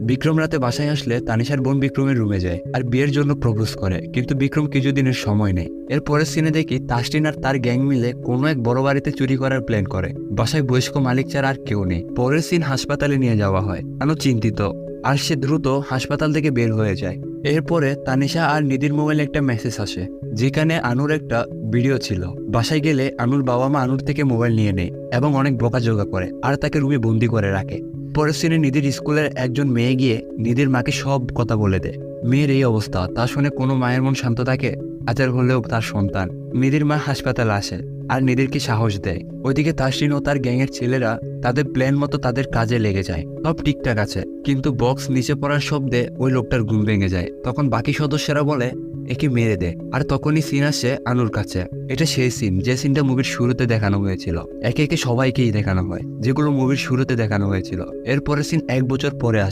বিক্রম রাতে বাসায় আসলে তানিশার বোন বিক্রমের রুমে যায় আর বিয়ের জন্য প্রপোজ করে, কিন্তু বিক্রম কিছুদিনের সময় নেই। এর পরের সিনে দেখি তাসরিন আর তার গ্যাং মিলে কোনো এক বড় বাড়িতে চুরি করার প্ল্যান করে। বাসায় বয়স্ক মালিক ছাড়া আর কেউ নেই। পরের সিন হাসপাতালে নিয়ে যাওয়া হয়। আনু চিন্তিত আর সে দ্রুত হাসপাতাল থেকে বের হয়ে যায়। এরপরে তানিশা আর নিধির মোবাইলে একটা মেসেজ আসে, যেখানে আনুর একটা ভিডিও ছিল। বাসায় গেলে আনুর বাবা মা আনুর থেকে মোবাইল নিয়ে নেয় এবং অনেক বকাঝকা করে আর তাকে রুমে বন্দি করে রাখে। পরের সিনে নিধির স্কুলের একজন মেয়ে গিয়ে নিধির মাকে সব কথা বলে দেয়। মেয়ের এই অবস্থা তা শুনে কোনো মায়ের মন শান্ত থাকে? আচার হলেও তার সন্তান। নিধির মা হাসপাতালে আসে আর নিধিরকে সাহস দেয়। ওইদিকে তাসরিন ও তার গ্যাংয়ের ছেলেরা তাদের প্ল্যান মতো তাদের কাজে লেগে যায়। সব ঠিকঠাক আছে, কিন্তু বক্স নিচে পড়ার শব্দে ওই লোকটার ঘুম ভেঙে যায়। তখন বাকি সদস্যরা বলে একে মেরে দে। আর তখনই সিন আসে আনুর কাছে। এটা সেই সিন যে সিনটা মুভির শুরুতে দেখানো হয়েছিল। একে একে সবাইকেই দেখানো হয়, যেগুলো মুভির শুরুতে দেখানো হয়েছিল। এরপরে সিন 1 বছর পরে আসে।